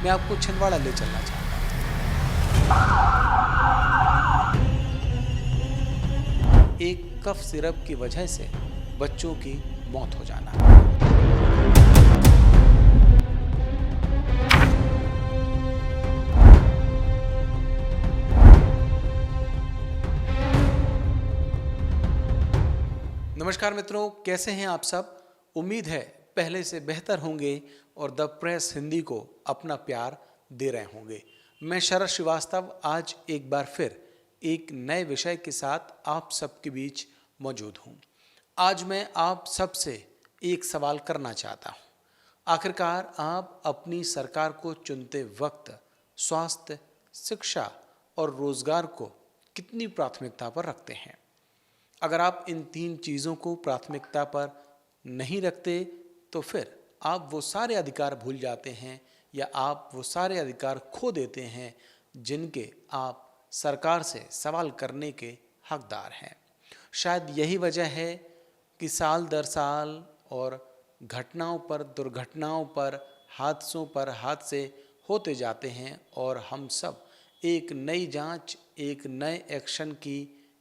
मैं आपको छिंदवाड़ा ले चलना चाहता हूँ। एक कफ सिरप की वजह से बच्चों की मौत हो जाना। नमस्कार मित्रों, कैसे हैं आप सब। उम्मीद है पहले से बेहतर होंगे और द प्रेस हिंदी को अपना प्यार दे रहे होंगे। मैं शरद श्रीवास्तव आज एक बार फिर एक नए विषय के साथ आप सबके बीच मौजूद हूं। आज मैं आप सबसे एक सवाल करना चाहता हूं। आखिरकार आप अपनी सरकार को चुनते वक्त स्वास्थ्य, शिक्षा और रोजगार को कितनी प्राथमिकता पर रखते हैं? अगर आप इन तीन चीज़ों को प्राथमिकता पर नहीं रखते तो फिर आप वो सारे अधिकार भूल जाते हैं या आप वो सारे अधिकार खो देते हैं जिनके आप सरकार से सवाल करने के हकदार हैं। शायद यही वजह है कि साल दर साल और घटनाओं पर दुर्घटनाओं पर हादसों पर हादसे होते जाते हैं और हम सब एक नई जांच, एक नए एक्शन की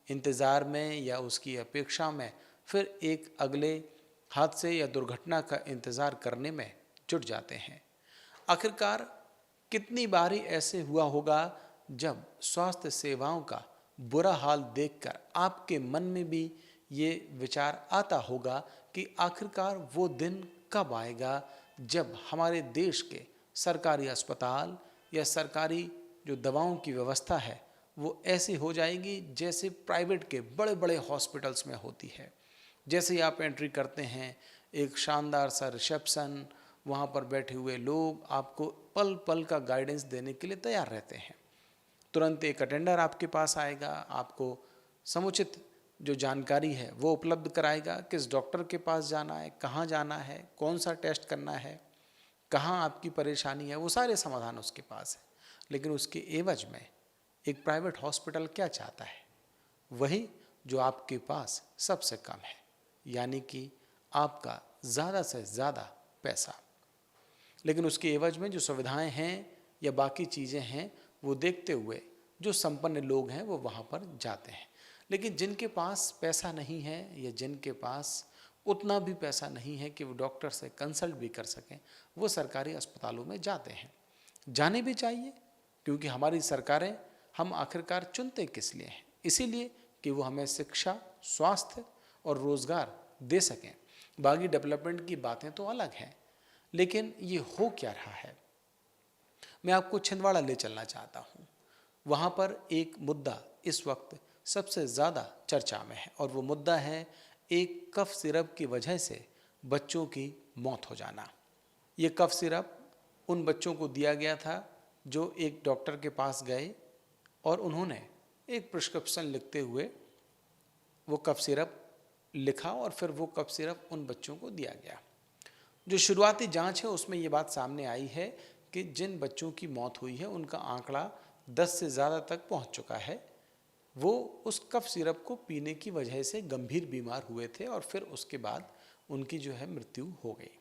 इंतज़ार में या उसकी अपेक्षा में फिर एक अगले हादसे या दुर्घटना का इंतज़ार करने में जुट जाते हैं। आखिरकार कितनी बारी ऐसे हुआ होगा जब स्वास्थ्य सेवाओं का बुरा हाल देखकर आपके मन में भी ये विचार आता होगा कि आखिरकार वो दिन कब आएगा जब हमारे देश के सरकारी अस्पताल या सरकारी जो दवाओं की व्यवस्था है वो ऐसी हो जाएगी जैसे प्राइवेट के बड़े बड़े हॉस्पिटल्स में होती है। जैसे ही आप एंट्री करते हैं, एक शानदार सा रिसेप्शन, वहाँ पर बैठे हुए लोग आपको पल पल का गाइडेंस देने के लिए तैयार रहते हैं। तुरंत एक अटेंडर आपके पास आएगा, आपको समुचित जो जानकारी है वो उपलब्ध कराएगा, किस डॉक्टर के पास जाना है, कहाँ जाना है, कौन सा टेस्ट करना है, कहाँ आपकी परेशानी है, वो सारे समाधान उसके पास है। लेकिन उसके एवज में एक प्राइवेट हॉस्पिटल क्या चाहता है? वही जो आपके पास सबसे कम है, यानी कि आपका ज़्यादा से ज़्यादा पैसा। लेकिन उसके एवज में जो सुविधाएं हैं या बाकी चीज़ें हैं वो देखते हुए जो संपन्न लोग हैं वो वहाँ पर जाते हैं। लेकिन जिनके पास पैसा नहीं है या जिनके पास उतना भी पैसा नहीं है कि वो डॉक्टर से कंसल्ट भी कर सकें, वो सरकारी अस्पतालों में जाते हैं। जाने भी चाहिए, क्योंकि हमारी सरकारें हम आखिरकार चुनते किस लिए हैं? इसीलिए कि वो हमें शिक्षा, स्वास्थ्य और रोज़गार दे सकें। बाकी डेवलपमेंट की बातें तो अलग हैं, लेकिन ये हो क्या रहा है? मैं आपको छिंदवाड़ा ले चलना चाहता हूँ। वहाँ पर एक मुद्दा इस वक्त सबसे ज़्यादा चर्चा में है और वो मुद्दा है एक कफ सिरप की वजह से बच्चों की मौत हो जाना। ये कफ सिरप उन बच्चों को दिया गया था जो एक डॉक्टर के पास गए और उन्होंने एक प्रिस्क्रिप्शन लिखते हुए वो कफ सिरप लिखा और फिर वो कफ सिरप उन बच्चों को दिया गया। जो शुरुआती जांच है उसमें ये बात सामने आई है कि जिन बच्चों की मौत हुई है उनका आंकड़ा 10 से ज़्यादा तक पहुंच चुका है। वो उस कफ सिरप को पीने की वजह से गंभीर बीमार हुए थे और फिर उसके बाद उनकी जो है मृत्यु हो गई।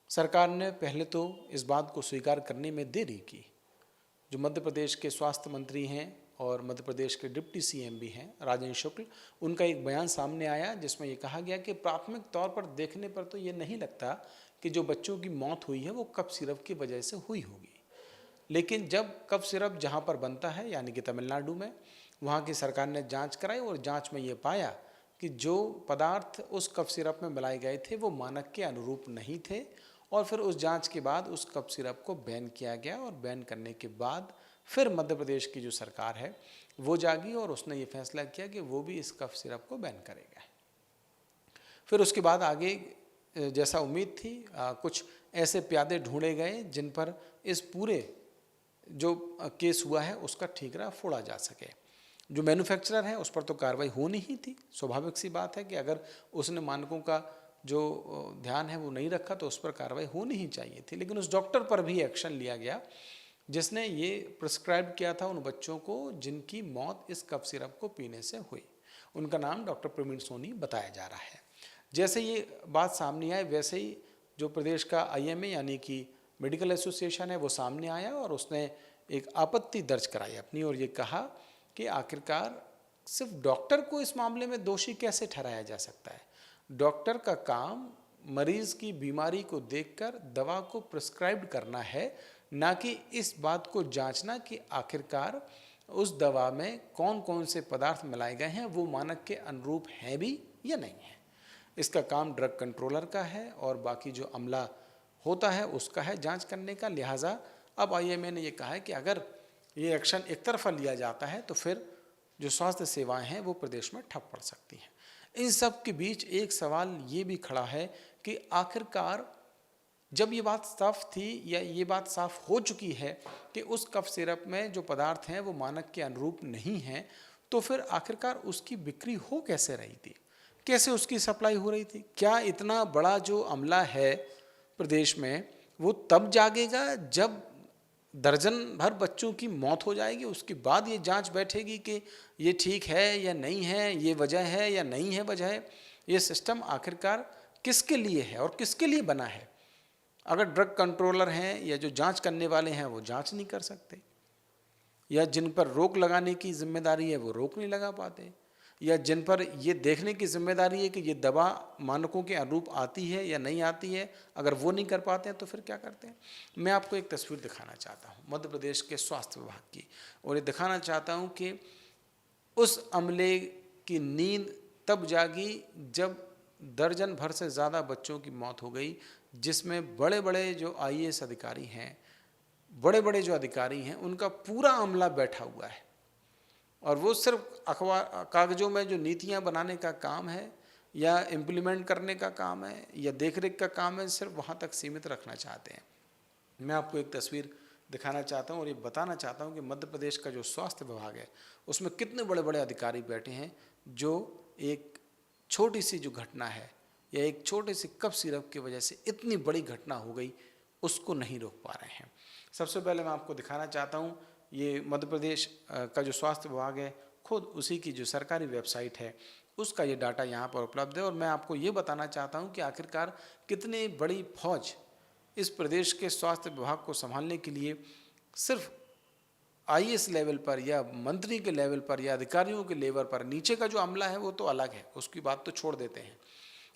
सरकार ने पहले तो इस बात को स्वीकार करने में देरी की। जो मध्य प्रदेश के स्वास्थ्य मंत्री हैं और मध्य प्रदेश के डिप्टी सीएम भी हैं, राजेंद्र शुक्ल, उनका एक बयान सामने आया जिसमें ये कहा गया कि प्राथमिक तौर पर देखने पर तो ये नहीं लगता कि जो बच्चों की मौत हुई है वो कफ सिरप की वजह से हुई होगी। लेकिन जब कफ सिरप जहाँ पर बनता है यानी कि तमिलनाडु में, वहाँ की सरकार ने जाँच कराई और जाँच में ये पाया कि जो पदार्थ उस कफ सिरप में मिलाए गए थे वो मानक के अनुरूप नहीं थे। और फिर उस जांच के बाद उस कफ सिरप को बैन किया गया और बैन करने के बाद फिर मध्य प्रदेश की जो सरकार है वो जागी और उसने ये फैसला किया कि वो भी इस कफ सिरप को बैन करेगा। फिर उसके बाद आगे जैसा उम्मीद थी कुछ ऐसे प्यादे ढूंढे गए जिन पर इस पूरे जो केस हुआ है उसका ठीकरा फोड़ा जा सके। जो मैन्युफैक्चरर है उस पर तो कार्रवाई होनी ही थी। स्वाभाविक सी बात है कि अगर उसने मानकों का जो ध्यान है वो नहीं रखा तो उस पर कार्रवाई होनी ही चाहिए थी। लेकिन उस डॉक्टर पर भी एक्शन लिया गया जिसने ये प्रिस्क्राइब किया था उन बच्चों को जिनकी मौत इस कफ सिरप को पीने से हुई। उनका नाम डॉक्टर प्रवीण सोनी बताया जा रहा है। जैसे ये बात सामने आए वैसे ही जो प्रदेश का आईएमए यानी कि मेडिकल एसोसिएशन है वो सामने आया और उसने एक आपत्ति दर्ज कराई अपनी और ये कहा कि आखिरकार सिर्फ डॉक्टर को इस मामले में दोषी कैसे ठहराया जा सकता है। डॉक्टर का काम मरीज की बीमारी को देखकर दवा को प्रिस्क्राइब करना है, ना कि इस बात को जांचना कि आखिरकार उस दवा में कौन कौन से पदार्थ मिलाए गए हैं, वो मानक के अनुरूप हैं भी या नहीं है। इसका काम ड्रग कंट्रोलर का है और बाकी जो अमला होता है उसका है जांच करने का। लिहाजा अब आईएमए ने ये कहा है कि अगर ये एक्शन एक तरफा लिया जाता है तो फिर जो स्वास्थ्य सेवाएं हैं वो प्रदेश में ठप पड़ सकती हैं। इन सब के बीच एक सवाल ये भी खड़ा है कि आखिरकार जब ये बात साफ थी या ये बात साफ हो चुकी है कि उस कफ सिरप में जो पदार्थ हैं वो मानक के अनुरूप नहीं हैं, तो फिर आखिरकार उसकी बिक्री हो कैसे रही थी, कैसे उसकी सप्लाई हो रही थी? क्या इतना बड़ा जो अमला है प्रदेश में वो तब जागेगा जब दर्जन भर बच्चों की मौत हो जाएगी, उसके बाद ये जांच बैठेगी कि ये ठीक है या नहीं है, ये वजह है या नहीं है वजह? ये सिस्टम आखिरकार किसके लिए है और किसके लिए बना है? अगर ड्रग कंट्रोलर हैं या जो जांच करने वाले हैं वो जांच नहीं कर सकते, या जिन पर रोक लगाने की जिम्मेदारी है वो रोक नहीं लगा पाते, या जिन पर ये देखने की जिम्मेदारी है कि ये दवा मानकों के अनुरूप आती है या नहीं आती है, अगर वो नहीं कर पाते हैं तो फिर क्या करते हैं? मैं आपको एक तस्वीर दिखाना चाहता हूँ मध्य प्रदेश के स्वास्थ्य विभाग की, और ये दिखाना चाहता हूँ कि उस अमले की नींद तब जागी जब दर्जन भर से ज़्यादा बच्चों की मौत हो गई, जिसमें बड़े बड़े जो आईएएस अधिकारी हैं, बड़े बड़े जो अधिकारी हैं, उनका पूरा अमला बैठा हुआ है और वो सिर्फ अखबार कागज़ों में जो नीतियां बनाने का काम है या इम्प्लीमेंट करने का काम है या देखरेख का काम है, सिर्फ वहाँ तक सीमित रखना चाहते हैं। मैं आपको एक तस्वीर दिखाना चाहता हूँ और ये बताना चाहता हूँ कि मध्य प्रदेश का जो स्वास्थ्य विभाग है उसमें कितने बड़े बड़े अधिकारी बैठे हैं जो एक छोटी सी जो घटना है या एक छोटे से कफ सिरप की वजह से इतनी बड़ी घटना हो गई उसको नहीं रोक पा रहे हैं। सबसे पहले मैं आपको दिखाना चाहता हूँ, ये मध्य प्रदेश का जो स्वास्थ्य विभाग है खुद उसी की जो सरकारी वेबसाइट है उसका ये डाटा यहाँ पर उपलब्ध है। और मैं आपको ये बताना चाहता हूँ कि आखिरकार कितनी बड़ी फौज इस प्रदेश के स्वास्थ्य विभाग को संभालने के लिए सिर्फ आईएएस लेवल पर या मंत्री के लेवल पर या अधिकारियों के लेवल पर, नीचे का जो अमला है वो तो अलग है, उसकी बात तो छोड़ देते हैं,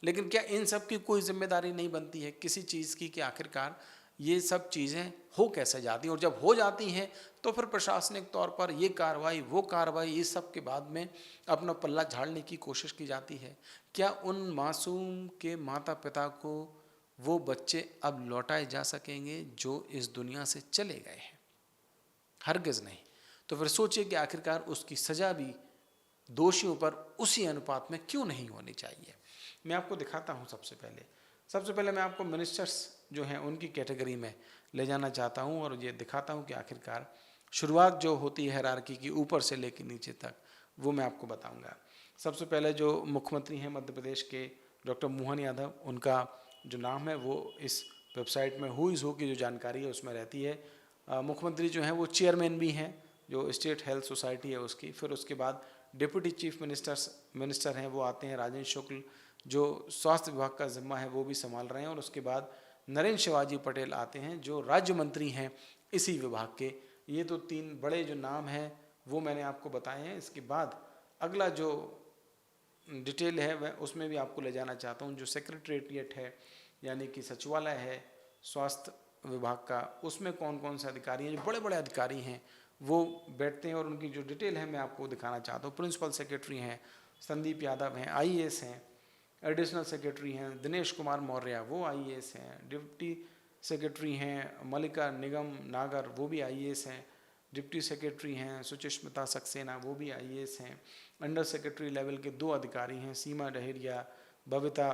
लेकिन क्या इन सब की कोई जिम्मेदारी नहीं बनती है किसी चीज़ की कि आखिरकार ये सब चीज़ें हो कैसे जाती हैं? और जब हो जाती हैं तो फिर प्रशासनिक तौर पर ये कार्रवाई वो कार्रवाई, इस सब के बाद में अपना पल्ला झाड़ने की कोशिश की जाती है। क्या उन मासूम के माता पिता को वो बच्चे अब लौटाए जा सकेंगे जो इस दुनिया से चले गए हैं? हरगिज़ नहीं। तो फिर सोचिए कि आखिरकार उसकी सज़ा भी दोषियों पर उसी अनुपात में क्यों नहीं होनी चाहिए। मैं आपको दिखाता हूँ। सबसे पहले मैं आपको मिनिस्टर्स जो हैं उनकी कैटेगरी में ले जाना चाहता हूँ और ये दिखाता हूँ कि आखिरकार शुरुआत जो होती है हायरार्की की ऊपर से लेकर नीचे तक, वो मैं आपको बताऊँगा। सबसे पहले जो मुख्यमंत्री हैं मध्य प्रदेश के डॉक्टर मोहन यादव, उनका जो नाम है वो इस वेबसाइट में हु इज़ हु की जो जानकारी है उसमें रहती है। मुख्यमंत्री जो हैं वो चेयरमैन भी हैं जो स्टेट हेल्थ सोसाइटी है उसकी। फिर उसके बाद डिप्टी चीफ मिनिस्टर हैं वो आते हैं, राजेंद्र शुक्ल जो स्वास्थ्य विभाग का जिम्मा है वो भी संभाल रहे हैं। और उसके बाद नरेंद्र शिवाजी पटेल आते हैं जो राज्य मंत्री हैं इसी विभाग के। ये तो तीन बड़े जो नाम हैं वो मैंने आपको बताए हैं। इसके बाद अगला जो डिटेल है वह उसमें भी आपको ले जाना चाहता हूँ। जो सेक्रेटरीट है यानी कि सचिवालय है स्वास्थ्य विभाग का, उसमें कौन कौन से अधिकारी हैं, जो बड़े बड़े अधिकारी हैं वो बैठते हैं और उनकी जो डिटेल है मैं आपको दिखाना चाहता हूँ। प्रिंसिपल सेक्रेटरी हैं संदीप यादव हैं, आईएएस हैं। एडिशनल सेक्रेटरी हैं दिनेश कुमार मौर्य, वो आईएएस हैं। डिप्टी सेक्रेटरी हैं मल्लिका निगम नागर, वो भी आईएएस हैं। डिप्टी सेक्रेटरी हैं सुचिस्मिता सक्सेना, वो भी आईएएस हैं। अंडर सेक्रेटरी लेवल के 2 अधिकारी हैं, सीमा डहेरिया, बबीता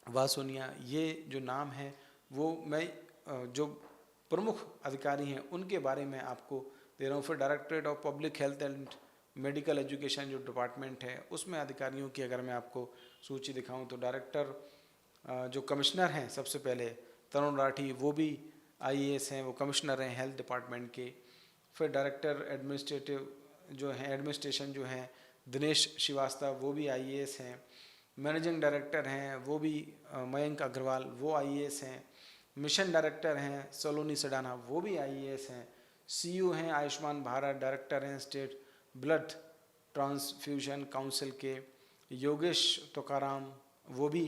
वासोनिया। ये जो नाम है वो मैं जो प्रमुख अधिकारी हैं उनके बारे में आपको दे रहा हूँ। फिर directorate of public health and medical education जो डिपार्टमेंट है उसमें अधिकारियों की अगर मैं आपको सूची दिखाऊं तो डायरेक्टर जो कमिश्नर हैं सबसे पहले तरुण राठी, वो भी आईएएस हैं, वो कमिश्नर हैं हेल्थ डिपार्टमेंट के। फिर डायरेक्टर एडमिनिस्ट्रेशन जो हैं दिनेश श्रीवास्तव, वो भी आईएएस हैं। मैनेजिंग डायरेक्टर हैं वो भी मयंक अग्रवाल, वो आईएएस हैं। मिशन डायरेक्टर हैं सलोनी सडाना, वो भी आईएएस हैं। सीईओ हैं आयुष्मान भारत, डायरेक्टर हैं स्टेट ब्लड ट्रांसफ्यूजन काउंसिल के योगेश तुकाराम, वो भी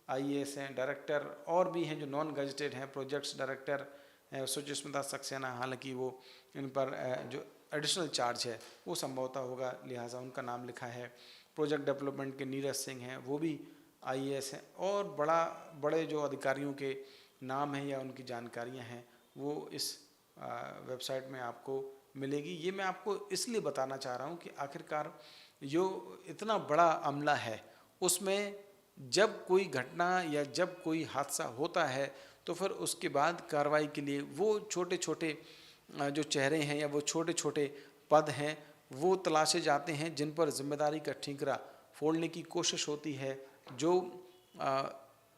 आईएएस हैं। डायरेक्टर और भी हैं जो नॉन गजेटेड हैं, प्रोजेक्ट्स डायरेक्टर हैं सुचिस्मिता सक्सेना, हालांकि वो इन पर जो एडिशनल चार्ज है वो संभवतः होगा, लिहाजा उनका नाम लिखा है। प्रोजेक्ट डेवलपमेंट के नीरज सिंह हैं, वो भी आईएएस हैं। और बड़े जो अधिकारियों के नाम हैं या उनकी जानकारियां हैं वो इस वेबसाइट में आपको मिलेगी। ये मैं आपको इसलिए बताना चाह रहा हूँ कि आखिरकार जो इतना बड़ा अमला है उसमें जब कोई घटना या जब कोई हादसा होता है तो फिर उसके बाद कार्रवाई के लिए वो छोटे छोटे जो चेहरे हैं या वो छोटे छोटे पद हैं वो तलाशे जाते हैं जिन पर जिम्मेदारी का ठीकरा फोड़ने की कोशिश होती है, जो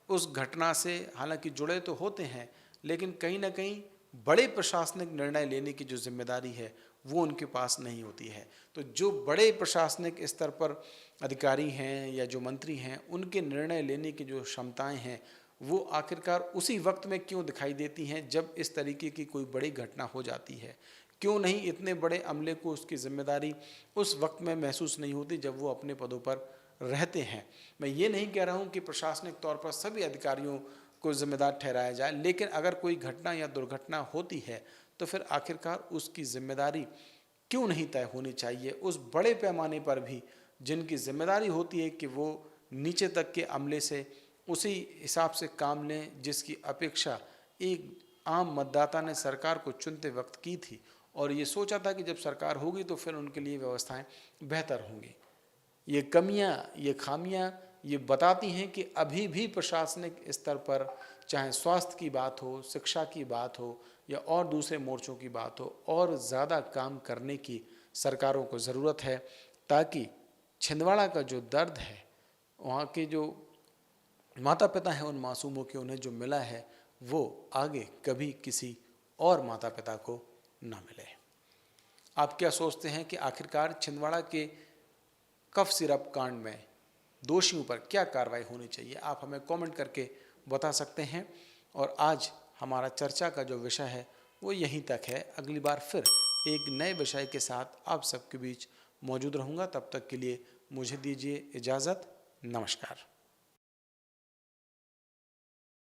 उस घटना से हालांकि जुड़े तो होते हैं लेकिन कहीं ना कहीं बड़े प्रशासनिक निर्णय लेने की जो जिम्मेदारी है वो उनके पास नहीं होती है। तो जो बड़े प्रशासनिक स्तर पर अधिकारी हैं या जो मंत्री हैं उनके निर्णय लेने की जो क्षमताएं हैं वो आखिरकार उसी वक्त में क्यों दिखाई देती हैं जब इस तरीके की कोई बड़ी घटना हो जाती है। क्यों नहीं इतने बड़े अमले को उसकी जिम्मेदारी उस वक्त में महसूस नहीं होती जब वो अपने पदों पर रहते हैं। मैं ये नहीं कह रहा हूँ कि प्रशासनिक तौर पर सभी अधिकारियों को जिम्मेदार ठहराया जाए, लेकिन अगर कोई घटना या दुर्घटना होती है तो फिर आखिरकार उसकी जिम्मेदारी क्यों नहीं तय होनी चाहिए उस बड़े पैमाने पर भी जिनकी जिम्मेदारी होती है कि वो नीचे तक के अमले से उसी हिसाब से काम लें जिसकी अपेक्षा एक आम मतदाता ने सरकार को चुनते वक्त की थी और ये सोचा था कि जब सरकार होगी तो फिर उनके लिए व्यवस्थाएं बेहतर होंगी। ये कमियां, ये खामियां ये बताती हैं कि अभी भी प्रशासनिक स्तर पर चाहे स्वास्थ्य की बात हो, शिक्षा की बात हो या और दूसरे मोर्चों की बात हो, और ज़्यादा काम करने की सरकारों को ज़रूरत है ताकि छिंदवाड़ा का जो दर्द है, वहाँ के जो माता पिता हैं उन मासूमों के उन्हें जो मिला है वो आगे कभी किसी और माता पिता को ना मिले। आप क्या सोचते हैं कि आखिरकार छिंदवाड़ा के कफ सिरप कांड में दोषियों पर क्या कार्रवाई होनी चाहिए? आप हमें कमेंट करके बता सकते हैं। और आज हमारा चर्चा का जो विषय है वो यहीं तक है। अगली बार फिर एक नए विषय के साथ आप सबके बीच मौजूद रहूँगा। तब तक के लिए मुझे दीजिए इजाज़त। नमस्कार।